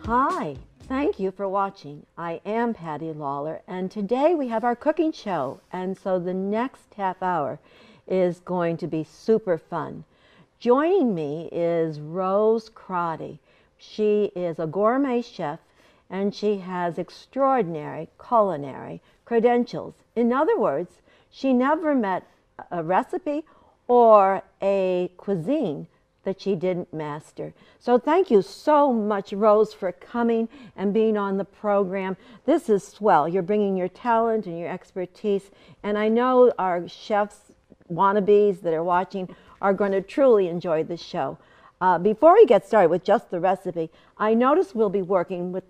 Hi, thank you for watching. I am Patty Lawler, and today we have our cooking show, and so the next half hour is going to be super fun. Joining me is Rose Crotti. She is a gourmet chef, and she has extraordinary culinary credentials. In other words, she never met a recipe or a cuisine that she didn't master. So thank you so much, Rose, for coming and being on the program. This is swell. You're bringing your talent and your expertise, and I know our chefs wannabes that are watching are going to truly enjoy this show. Before we get started with just the recipe, I notice we'll be working with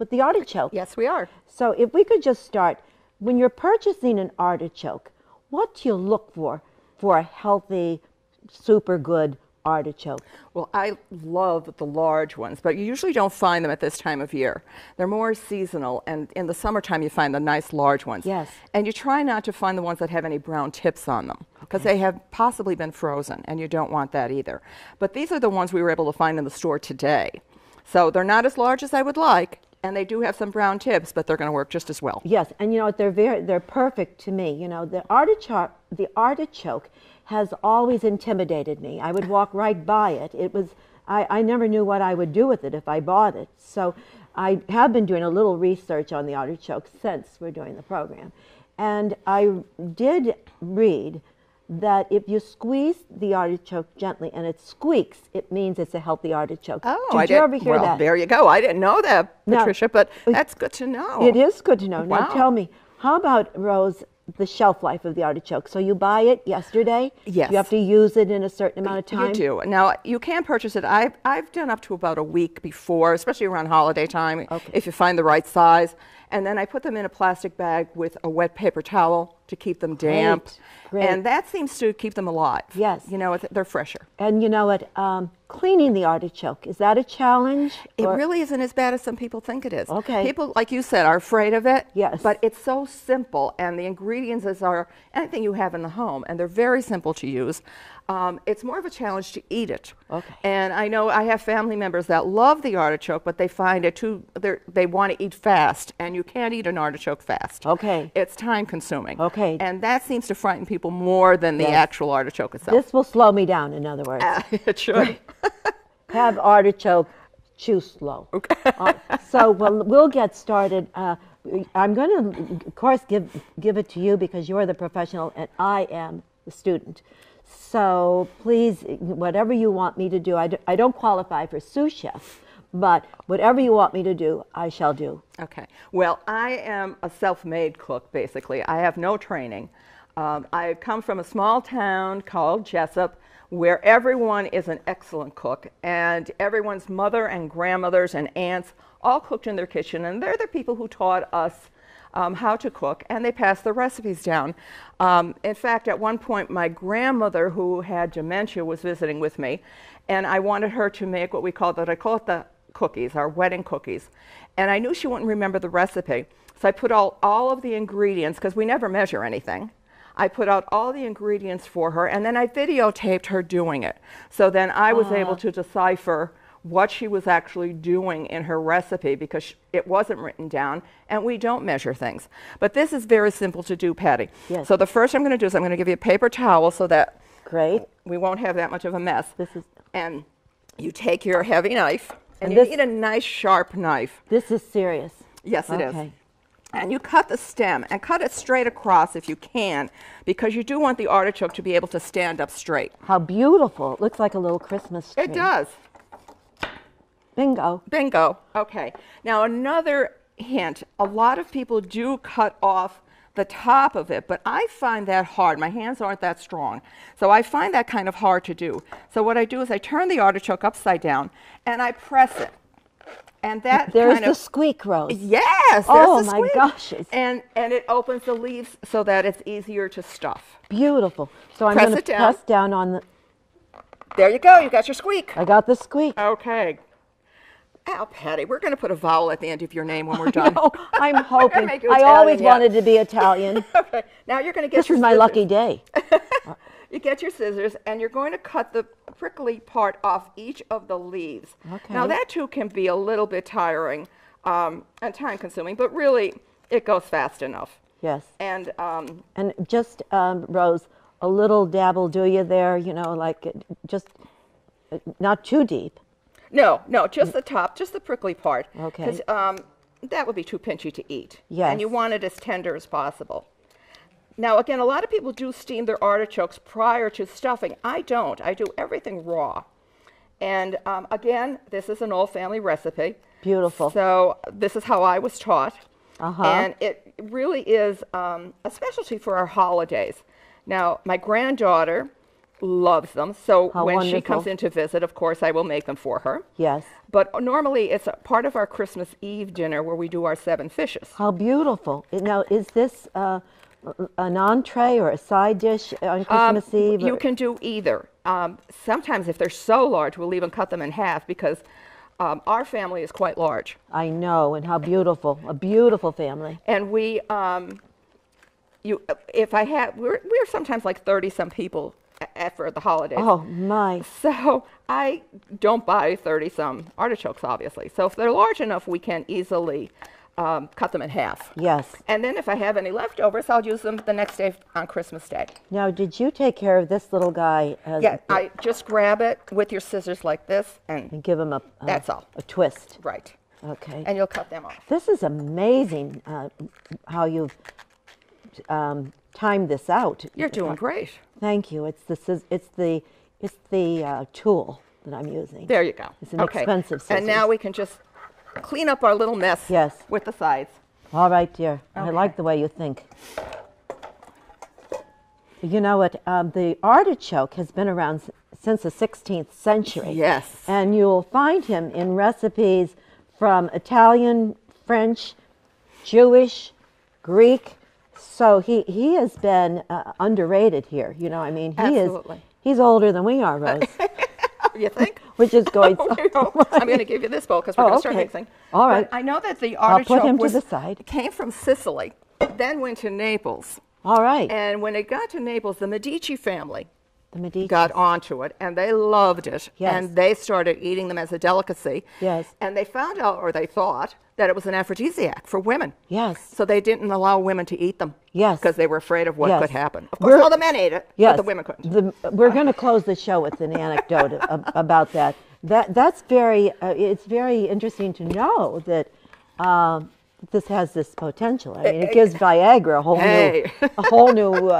the artichoke. Yes, we are. So if we could just start, when you're purchasing an artichoke, what do you look for a healthy, super good artichoke? Well, I love the large ones, but you usually don't find them at this time of year. They're more seasonal, and in the summertime you find the nice large ones. Yes. And you try not to find the ones that have any brown tips on them, because they have possibly been frozen, and you don't want that either. But these are the ones we were able to find in the store today. So they're not as large as I would like, and they do have some brown tips, but they're going to work just as well. Yes, and you know what, they're perfect to me. You know, the artichoke has always intimidated me. I would walk right by it. I never knew what I would do with it if I bought it. So I have been doing a little research on the artichoke since we're doing the program. And I did read that if you squeeze the artichoke gently and it squeaks, it means it's a healthy artichoke. Oh, did you ever hear that? There you go. I didn't know that, Patricia, but that's good to know. It is good to know. Wow. Now tell me, how about, Rose, the shelf life of the artichoke? So you buy it yesterday? Yes. You have to use it in a certain amount of time? You do. Now, you can purchase it. I've done up to about a week before, especially around holiday time, if you find the right size. And then I put them in a plastic bag with a wet paper towel to keep them damp. Great. And that seems to keep them alive. Yes. You know, they're fresher. And you know what, cleaning the artichoke, is that a challenge? It really isn't as bad as some people think it is. Okay. People, like you said, are afraid of it. Yes. But it's so simple, and the ingredients are anything you have in the home, and they're very simple to use. It's more of a challenge to eat it. Okay. And I know I have family members that love the artichoke, but they find it they want to eat fast, and you can't eat an artichoke fast. Okay. It's time consuming. Okay. And that seems to frighten people more than the actual artichoke itself. This will slow me down, in other words. It should. Have artichoke, chew slow. Okay. So we'll get started. I'm going to, of course, give it to you because you're the professional and I am the student. So please, whatever you want me to do, I don't qualify for sous chef, but whatever you want me to do, I shall do. Okay. Well, I am a self-made cook, basically. I have no training. I come from a small town called Jessup, where everyone is an excellent cook, and everyone's mother and grandmothers and aunts all cooked in their kitchen, and they're the people who taught us how to cook, and they passed the recipes down. In fact, at one point, my grandmother, who had dementia, was visiting with me, and I wanted her to make what we call the ricotta cookies, our wedding cookies. And I knew she wouldn't remember the recipe, so I put all of the ingredients, because we never measure anything. I put out all the ingredients for her, and then I videotaped her doing it. So then I was able to decipher what she was actually doing in her recipe, because it wasn't written down, and we don't measure things. But this is very simple to do, Patty. Yes. So the first I'm going to do is I'm going to give you a paper towel so that we won't have that much of a mess. And you take your heavy knife, and you need a nice sharp knife. This is serious. Yes, it is. And you cut the stem, and cut it straight across if you can, because you do want the artichoke to be able to stand up straight. How beautiful. It looks like a little Christmas tree. It does. Bingo. Bingo. Okay. Now another hint. A lot of people do cut off the top of it, but I find that hard. My hands aren't that strong. So I find that kind of hard to do. So what I do is I turn the artichoke upside down and I press it. And that there's the squeak, Rose. Yes, oh there's the my squeak. gosh. And it opens the leaves so that it's easier to stuff. Beautiful. So I'm going to press down on the... There you go. You got your squeak. I got the squeak. Okay. Ow, Patty, we're going to put a vowel at the end of your name when we're done. No, I'm hoping. I always wanted to be Italian. Okay. Now you're going to get This is my lucky day. You get your scissors, and you're going to cut the prickly part off each of the leaves. Okay. Now that too can be a little bit tiring and time-consuming, but really it goes fast enough. Yes. And just, Rose, a little dab will do you there, you know, like just not too deep. No, just the top, just the prickly part. Okay. Because that would be too pinchy to eat. Yes. And you want it as tender as possible. Now, again, a lot of people do steam their artichokes prior to stuffing. I don't. I do everything raw. And again, this is an old family recipe. Beautiful. So this is how I was taught. Uh-huh. And it really is a specialty for our holidays. Now, my granddaughter loves them. So when she comes in to visit, of course, I will make them for her. Yes. But normally it's a part of our Christmas Eve dinner where we do our 7 fishes. How beautiful. Now, is this an entree or a side dish on Christmas Eve? You can do either. Sometimes if they're so large, we'll even cut them in half because our family is quite large. I know, and how beautiful. A beautiful family. And we, we're sometimes like 30-some people for the holidays. Oh, my. So I don't buy 30-some artichokes, obviously. So if they're large enough, we can easily cut them in half. Yes. And then if I have any leftovers, I'll use them the next day on Christmas Day. Now, did you take care of this little guy? Yeah, I just grab it with your scissors like this and give him that's all. A twist. Right. Okay. And you'll cut them off. This is amazing how you've timed this out. You're doing great. Thank you. It's the tool that I'm using. There you go. It's an expensive scissors. And now we can just clean up our little mess with the sides. All right, dear. Okay. I like the way you think. You know what? The artichoke has been around since the 16th century. Yes. And you'll find him in recipes from Italian, French, Jewish, Greek. So he has been underrated here. You know, I mean, he's older than we are, Rose. You think? Which is going I'm going to give you this bowl because we're going to start mixing. All right. But I know that the artichoke I'll put him to the side. Came from Sicily, then went to Naples. All right. And when it got to Naples, the Medici family got onto it, and they loved it. Yes. And they started eating them as a delicacy. Yes. And they found out, or they thought, that it was an aphrodisiac for women. Yes. So they didn't allow women to eat them. Yes. Because they were afraid of what could happen. Of course, all the men ate it, but the women couldn't. We're going to close the show with an anecdote about that. That's very, it's very interesting to know that this has this potential. I mean, it gives Viagra a whole new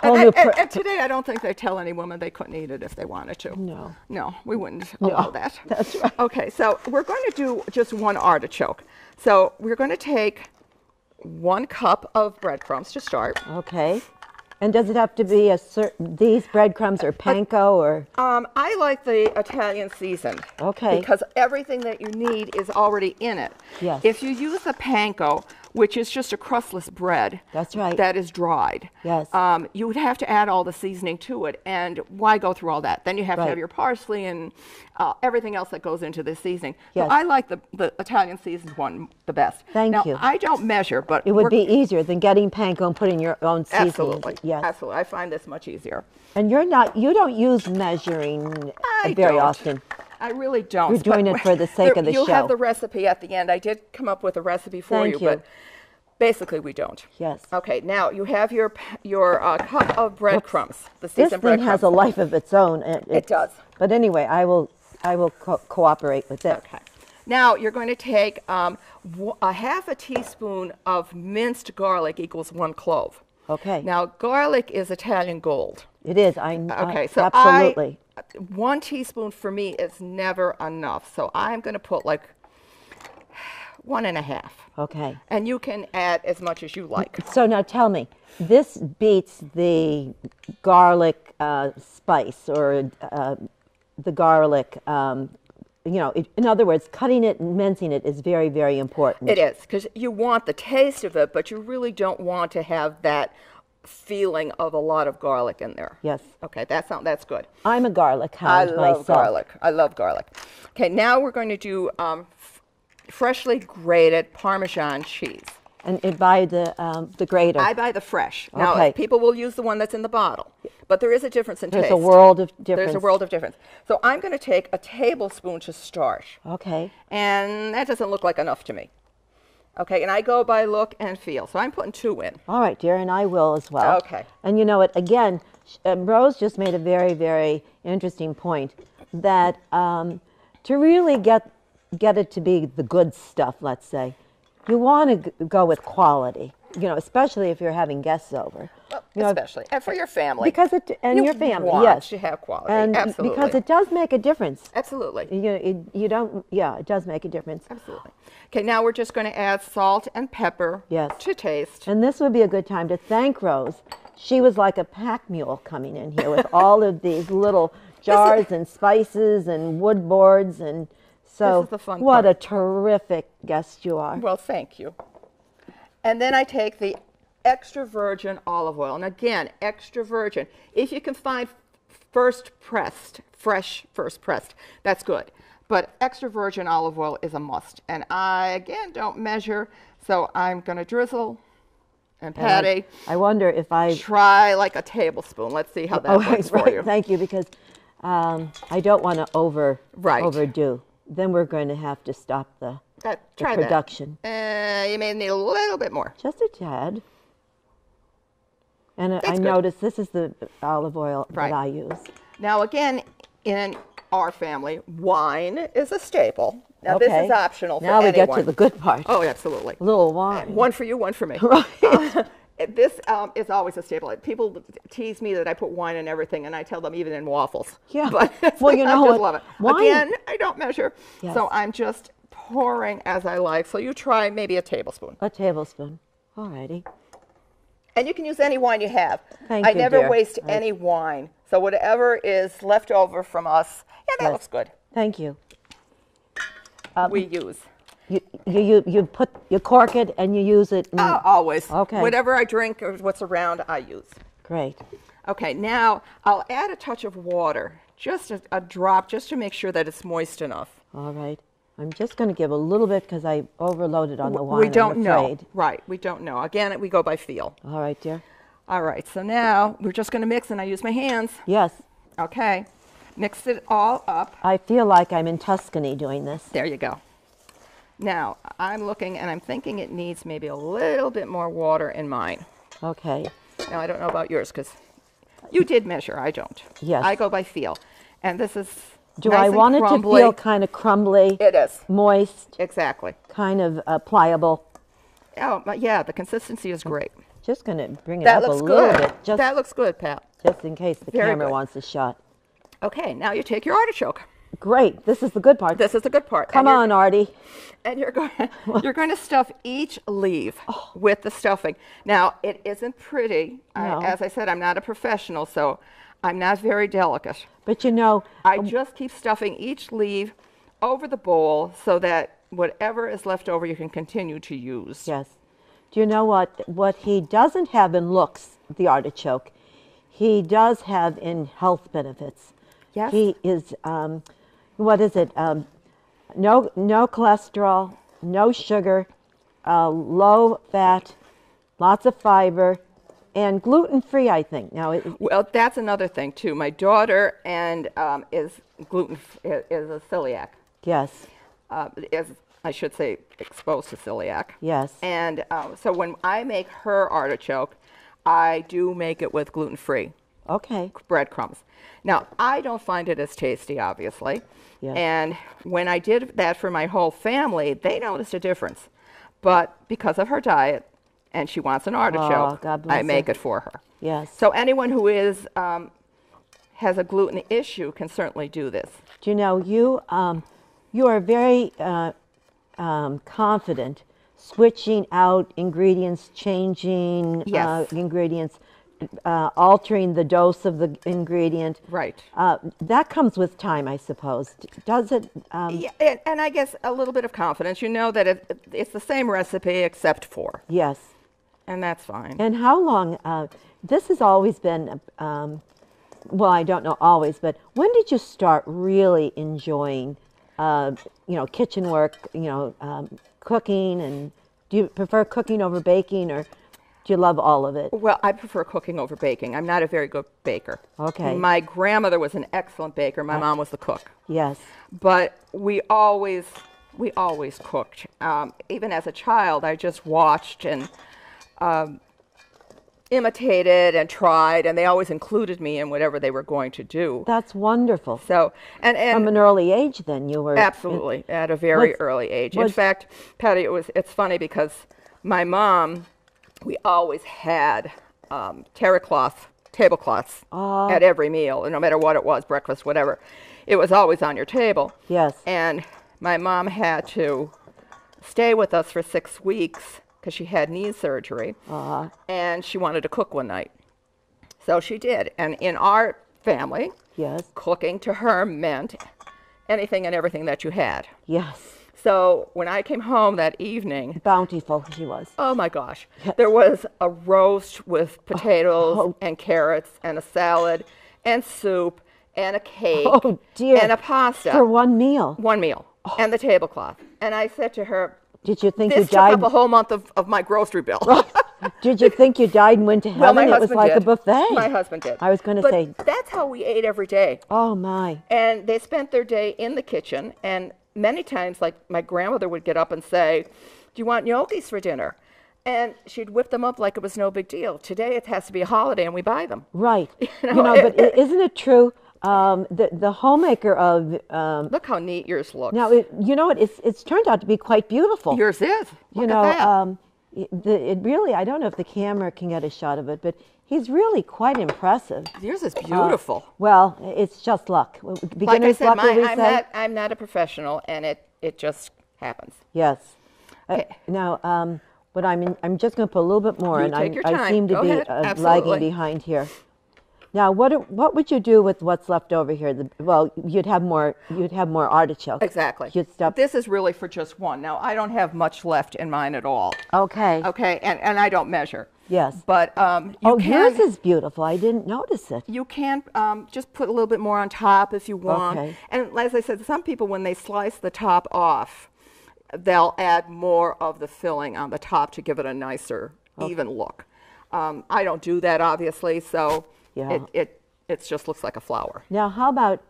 and today I don't think they tell any woman they couldn't eat it if they wanted to. No. No, we wouldn't allow that. That's right. Okay, so we're going to do just one artichoke. So we're going to take 1 cup of breadcrumbs to start. Okay. And does it have to be these breadcrumbs are panko or? I like the Italian seasoned. Okay. Because everything that you need is already in it. Yes. If you use the panko, which is just a crustless bread. That's right. That is dried. Yes. You would have to add all the seasoning to it, and why go through all that? Then you have to have your parsley and everything else that goes into the seasoning. Yes. So I like the Italian seasoned one the best. Thank you. I don't measure, but it would be easier than getting panko and putting your own seasoning. Absolutely. Yes. Absolutely. I find this much easier. And you don't use measuring very often. I really don't. You're doing it for the sake of the show. You'll have the recipe at the end. I did come up with a recipe for you, but basically we don't. Yes. Okay, now you have your cup of breadcrumbs. The this thing has a life of its own. It does. But anyway, I will cooperate with it. Okay. Now you're going to take a half a teaspoon of minced garlic equals 1 clove. Okay. Now garlic is Italian gold. It is. So absolutely. 1 teaspoon for me is never enough. So I'm going to put like 1.5. Okay. And you can add as much as you like. So now tell me, this beats the garlic spice or the garlic, you know, in other words, cutting it and mincing it is very, very important. It is, because you want the taste of it, but you really don't want to have that feeling of a lot of garlic in there. Yes. Okay, that's good. I'm a garlic hound myself. I love garlic. I love garlic. Okay, now we're going to do freshly grated Parmesan cheese. And buy the grater. I buy the fresh. Okay. Now, people will use the one that's in the bottle, but there is a difference in taste. There's a world of difference. There's a world of difference. So I'm going to take a tablespoon to start. Okay. And that doesn't look like enough to me. Okay, and I go by look and feel. So I'm putting 2 in. All right, dear, and I will as well. Okay. And you know what, again, Rose just made a very, very interesting point that to really get it to be the good stuff, let's say, you want to go with quality, you know, especially if you're having guests over. Well, you know, especially, and for your family. Because your family, want yes. to have quality, and absolutely. because it does make a difference. Absolutely. You don't, yeah, it does make a difference. Absolutely. Okay, now we're just going to add salt and pepper to taste. And this would be a good time to thank Rose. She was like a pack mule coming in here with all of these little jars and spices and wood boards, and so this is the fun what part. a terrific guest you are. Well, thank you. And then I take the extra virgin olive oil, and again, extra virgin. If you can find fresh first pressed, that's good. But extra virgin olive oil is a must. And I, again, don't measure, so I'm going to drizzle. And Patty, I wonder if I try like a tablespoon. Let's see how that works for you. Thank you, because I don't want to overdo. Then we're going to have to stop the production. You may need a little bit more. Just a tad. And I noticed this is the olive oil that I use. Now, again, in our family, wine is a staple. Now, this is optional for anyone. Now we get to the good part. Oh, absolutely. A little wine. One for you, one for me. Right. This is always a staple. People tease me that I put wine in everything, and I tell them even in waffles. Yeah. But well, you know I what? love it. Wine. Again, I don't measure, Yes. so I'm just pouring as I like. So you try maybe a tablespoon. A tablespoon. All righty. And you can use any wine you have. Thank I you, never dear. waste any wine. So whatever is left over from us, that looks good. Thank you. We use. You cork it and you use it. Always. Okay. Whatever I drink or what's around, I use. Great. Okay, now I'll add a touch of water, just a drop, just to make sure that it's moist enough. All right. I'm just going to give a little bit because I overloaded on the wine. We don't I'm know. afraid. Right, we don't know. Again, we go by feel. All right, dear. All right, so now we're just going to mix, and I use my hands. Yes. Okay, mix it all up. I feel like I'm in Tuscany doing this. There you go. Now, I'm looking, and I'm thinking it needs maybe a little bit more water in mine. Okay. Now, I don't know about yours, because you did measure. I don't. Yes. I go by feel. And this is Do nice I and want it to crumbly. feel kind of crumbly? It is. Moist? Exactly. Kind of pliable? Oh, yeah, the consistency is great. Just going to bring it That up a looks little good. bit. That looks good, Pat. Just in case the Very camera good. wants a shot. Okay, now you take your artichoke. Great. This is the good part. This is the good part. Come on, Artie. And you're going to stuff each leaf with the stuffing. Now, it isn't pretty. No. As I said, I'm not a professional, so I'm not very delicate. But you know, I just keep stuffing each leaf over the bowl so that whatever is left over you can continue to use. yes. Do you know what he doesn't have in looks, the artichoke, he does have in health benefits. Yes. He is, what is it? No cholesterol, no sugar, low fat, lots of fiber, and gluten-free, I think. Now, Well, that's another thing too. My daughter is a celiac. yes, Is, I should say, exposed to celiac. yes. And so when I make her artichoke, I do make it with gluten-free Okay. breadcrumbs. Now, I don't find it as tasty, obviously. Yes. And when I did that for my whole family, they noticed a difference. But because of her diet, and she wants an artichoke, God bless I make her. it for her. Yes. So anyone who is has a gluten issue can certainly do this. Do you know, you are very confident switching out ingredients, changing Yes. ingredients, altering the dose of the ingredient. Right. That comes with time, I suppose. Does it? Yeah, and I guess a little bit of confidence. You know that it's the same recipe except for. Yes. And that's fine. And how long? This has always been. Well, I don't know always, but when did you start really enjoying, kitchen work? Cooking, and do you prefer cooking over baking, or do you love all of it? Well, I prefer cooking over baking. I'm not a very good baker. Okay. My grandmother was an excellent baker. My mom was the cook. Yes. But we always cooked. Even as a child, I just watched and imitated and tried, and they always included me in whatever they were going to do. That's wonderful. So, and from an early age, then you were absolutely at a very early age. In fact, Patty, it's funny because my mom, we always had tablecloths at every meal, and no matter what it was, breakfast, whatever, it was always on your table. Yes. And my mom had to stay with us for 6 weeks because she had knee surgery, and she wanted to cook one night. So she did. And in our family, yes, cooking to her meant anything and everything that you had. Yes. So when I came home that evening, bountiful she was. Oh my gosh. Yes. There was a roast with potatoes and carrots and a salad and soup and a cake and a pasta. For one meal? One meal. And the tablecloth. And I said to her, did you think this you died? took up a whole month of my grocery bill. Did you think you died and went to heaven? Well, my it was husband like did. a buffet. My husband did. I was going to say. That's how we ate every day. Oh, my. And they spent their day in the kitchen. And many times, like, my grandmother would get up and say, do you want gnocchis for dinner? And she'd whip them up like it was no big deal. Today it has to be a holiday and we buy them. Right. But isn't it true? The homemaker of look how neat yours looks. Now it's turned out to be quite beautiful. Yours is. Look at that. It really, I don't know if the camera can get a shot of it, but he's really quite impressive. Yours is beautiful. Well, it's just luck. Beginner's luck, I'm not a professional, and it just happens. Yes. Now, but I'm just going to put a little bit more, and I seem to be lagging behind here. Now, what would you do with what's left over here? Well, you'd have more artichoke. Exactly. This is really for just one. Now, I don't have much left in mine at all. Okay. Okay, and I don't measure. Yes. But yours is beautiful. I didn't notice it. You can just put a little bit more on top if you want. Okay. And as I said, some people, when they slice the top off, they'll add more of the filling on the top to give it a nicer, even look. I don't do that, obviously, so... Yeah. It just looks like a flower. Now, how about,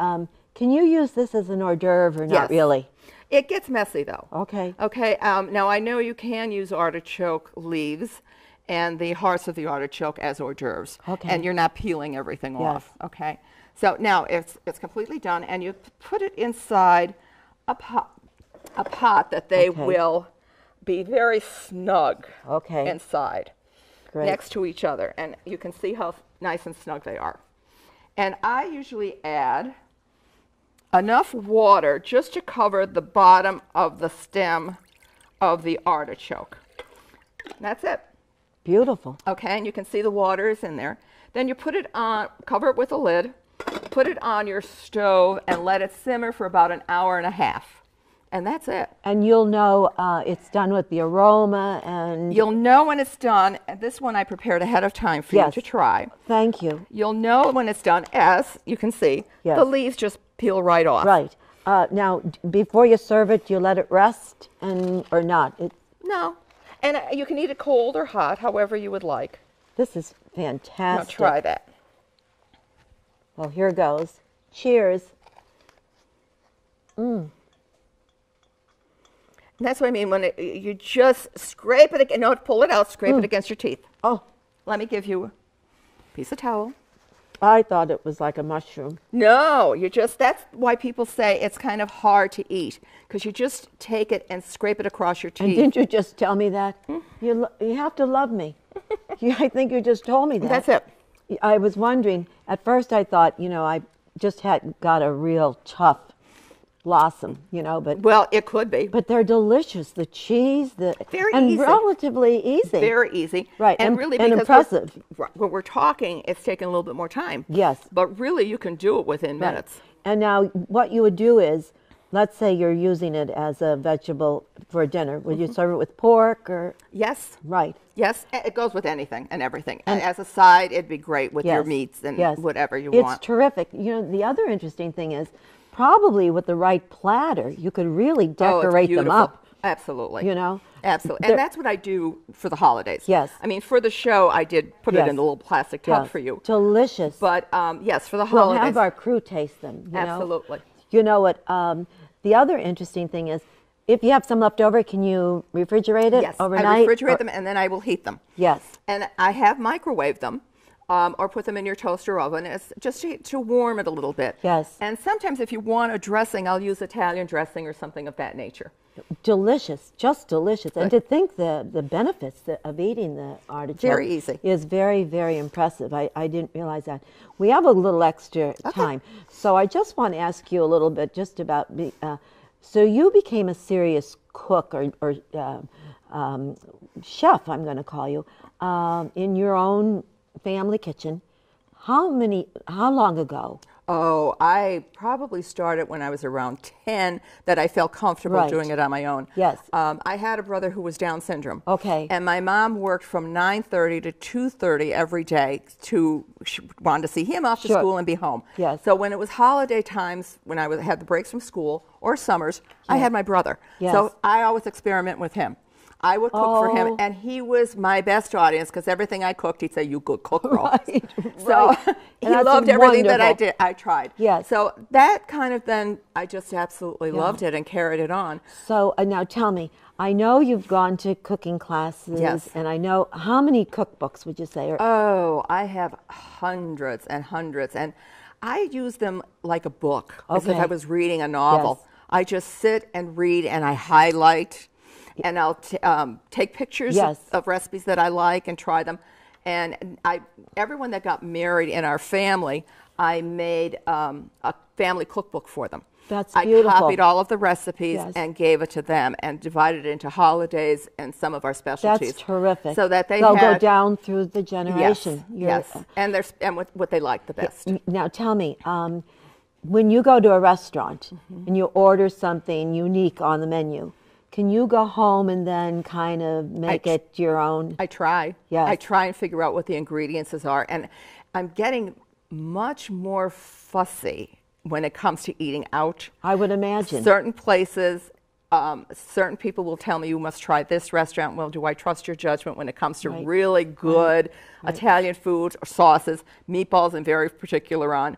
can you use this as an hors d'oeuvre or not really? It gets messy, though. Okay. Okay, now I know you can use artichoke leaves and the hearts of the artichoke as hors d'oeuvres. Okay. And you're not peeling everything off. Okay. So now it's completely done, and you put it inside a pot that they will be very snug inside. Great. Next to each other, and you can see how nice and snug they are. And I usually add enough water just to cover the bottom of the stem of the artichoke. That's it. Beautiful. Okay, and you can see the water is in there. Then you put it on, cover it with a lid, put it on your stove, and let it simmer for about an hour and a half. And that's it. And you'll know it's done with the aroma, and... You'll know when it's done. And this one I prepared ahead of time for you to try. Thank you. You'll know when it's done, as you can see, the leaves just peel right off. Right. Now, before you serve it, do you let it rest or not? No. And you can eat it cold or hot, however you would like. This is fantastic. Now try that. Well, here goes. Cheers. And that's what I mean when you just scrape it again. No, pull it out, scrape it against your teeth. Oh. Let me give you a piece of towel. I thought it was like a mushroom. No, that's why people say it's kind of hard to eat, because you just take it and scrape it across your teeth. And didn't you just tell me that? You have to love me. I think you just told me that. That's it. I was wondering, at first I thought, I just had got a real tough blossom, you know, but Well, it could be. but they're delicious. The cheese, Very and easy. relatively easy. Very easy. Right, And and- really, and because impressive. when we're talking, it's taking a little bit more time. Yes. But really, you can do it within Right. minutes. And now what you would do is, let's say you're using it as a vegetable for dinner. Would you serve it with pork or? Yes. Right. Yes, it goes with anything and everything. And as a side, it'd be great with your Yes, meats and yes. whatever you It's want. terrific. You know, the other interesting thing is, probably with the right platter, you could really Oh, it's decorate them beautiful. up. Absolutely. You know? Absolutely. They're- And that's what I do for the holidays. Yes. I mean, for the show, I did put it Yes. in a little plastic tub Yes. for you. Delicious. But yes, for the We'll holidays. have our crew taste them. You know? Absolutely. You know what? The other interesting thing is, if you have some left over, can you refrigerate it Yes, overnight? I refrigerate or- them and then I will heat them. Yes. And I have microwaved them or put them in your toaster oven. It's just to warm it a little bit. Yes. And sometimes if you want a dressing, I'll use Italian dressing or something of that nature. Delicious, just delicious. And Good. to think the benefits of eating the artichoke Very easy. is very, very impressive. I didn't realize that. We have a little extra time. So I just want to ask you a little bit just about, so you became a serious cook or chef, I'm going to call you, in your own family kitchen. How long ago? Oh, I probably started when I was around 10 that I felt comfortable Right. doing it on my own. Yes. I had a brother who was Down syndrome. Okay. And my mom worked from 9:30 to 2:30 every day she wanted to see him off to Sure. school and be home. Yes. So when it was holiday times, when I had the breaks from school or summers, I had my brother. Yes. So I always experiment with him. I would cook for him, Oh. and he was my best audience because everything I cooked, he'd say, "You good cook, girl." Right, So right. he And that's loved everything that I wonderful. did. I tried. Yes. So that kind of then I just absolutely loved it and carried it on. So now tell me, I know you've gone to cooking classes, Yes. and I know, how many cookbooks would you say? Or, Oh, I have hundreds and hundreds, and I use them like a book, as if Okay. I was reading a novel. Yes. I just sit and read, and I highlight, and I'll take pictures Yes. of recipes that I like and try them. And everyone that got married in our family, I made a family cookbook for them. That's I beautiful. copied all of the recipes Yes. and gave it to them and divided it into holidays and some of our specialties. That's terrific. So that they'll go had, down through the generation. Yes, and what they like the best. Now tell me, when you go to a restaurant and you order something unique on the menu, can you go home and then kind of make it your own? I try. Yes. I try and figure out what the ingredients are, and I'm getting much more fussy when it comes to eating out. I would imagine. Certain places, certain people will tell me you must try this restaurant. Well, do I trust your judgment when it comes to Right. really good Italian foods or sauces, meatballs I'm very particular on.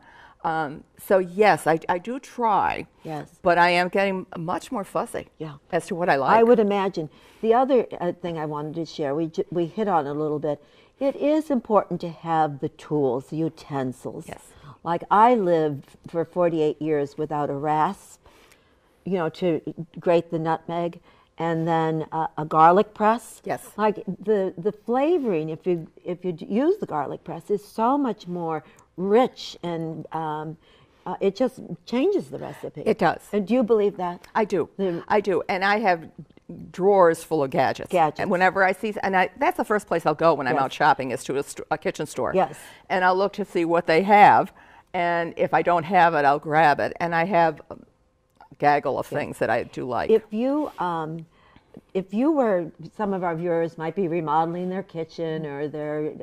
So yes, I do try. Yes. But I am getting much more fussy. Yeah. As to what I like. I would imagine. The other thing I wanted to share, we hit on it a little bit. It is important to have the tools, the utensils. Yes. Like I lived for 48 years without a rasp, to grate the nutmeg, and then a garlic press. Yes. Like the flavoring, if you use the garlic press, is so much more rich, and it just changes the recipe. It does. And do you believe that? I do. The- I do. And I have drawers full of gadgets. Gadgets. And whenever I see, that's the first place I'll go when I'm Yes. out shopping is to a kitchen store. Yes. And I'll look to see what they have. And if I don't have it, I'll grab it. And I have a gaggle of things that I do like. If you were, some of our viewers might be remodeling their kitchen, or they're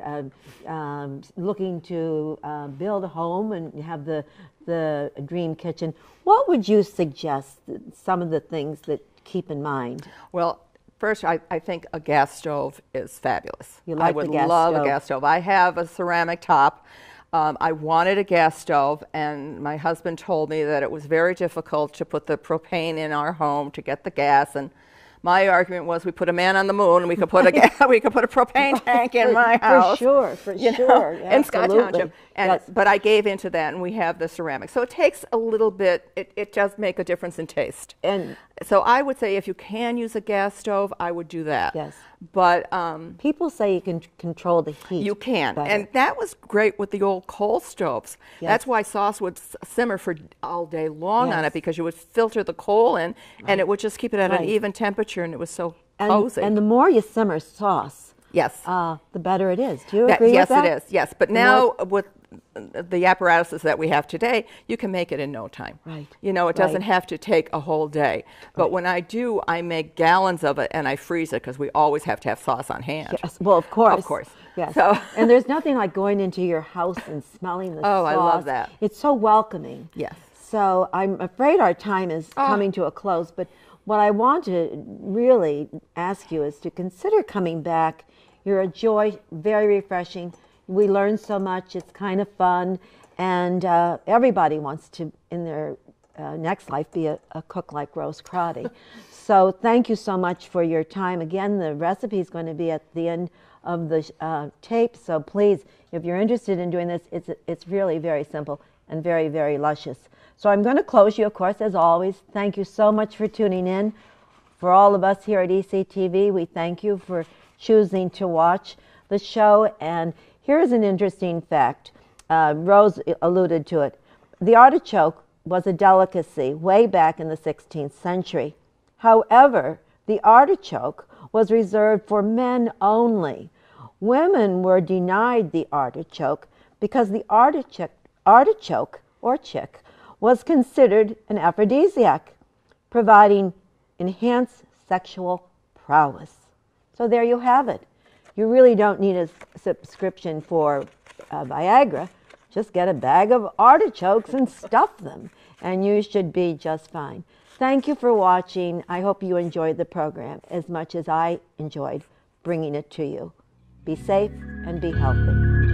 looking to build a home and have the dream kitchen, what would you suggest, some of the things that keep in mind? Well, first, I think a gas stove is fabulous. You like I would the gas love stove. a gas stove. I have a ceramic top. I wanted a gas stove, and my husband told me that it was very difficult to put the propane in our home to get the gas, and My argument was we put a man on the moon and we could put a we could put a propane tank in my house. For sure. In Scott Township. And Yes. but I gave into that, and we have the ceramic. So it takes a little bit. It does make a difference in taste. And so I would say if you can use a gas stove, I would do that. yes. But People say you can control the heat. you can, better. and that was great with the old coal stoves. Yes. That's why sauce would simmer for all day long on Yes. it, because you would filter the coal in, and it would just keep it at an Right. even temperature, and it was so cozy. And the more you simmer sauce, yes, the better it is. Do you agree yes, with that? it is. Yes, but now with the apparatuses that we have today, you can make it in no time. Right. You know, it doesn't Right. have to take a whole day. But when I do, I make gallons of it and I freeze it, because we always have to have sauce on hand. Yes. Well, of course. Of course. Yes. So And there's nothing like going into your house and smelling the sauce. Oh, I love that. It's so welcoming. Yes. So I'm afraid our time is coming to a close, but what I want to really ask you is to consider coming back. You're a joy, very refreshing. We learn so much. It's kind of fun, and everybody wants to, in their next life, be a cook like Rose Crotti. So thank you so much for your time. Again, the recipe is going to be at the end of the tape, so please, if you're interested in doing this, it's really very simple and very, very luscious. So I'm going to close you, of course, as always. Thank you so much for tuning in. For all of us here at ECTV, we thank you for choosing to watch the show. And here's an interesting fact. Rose alluded to it. The artichoke was a delicacy way back in the 16th century. However, the artichoke was reserved for men only. Women were denied the artichoke because the artichoke or chick was considered an aphrodisiac, providing enhanced sexual prowess. So there you have it. You really don't need a subscription for Viagra. Just get a bag of artichokes and stuff them, and you should be just fine. Thank you for watching. I hope you enjoyed the program as much as I enjoyed bringing it to you. Be safe and be healthy.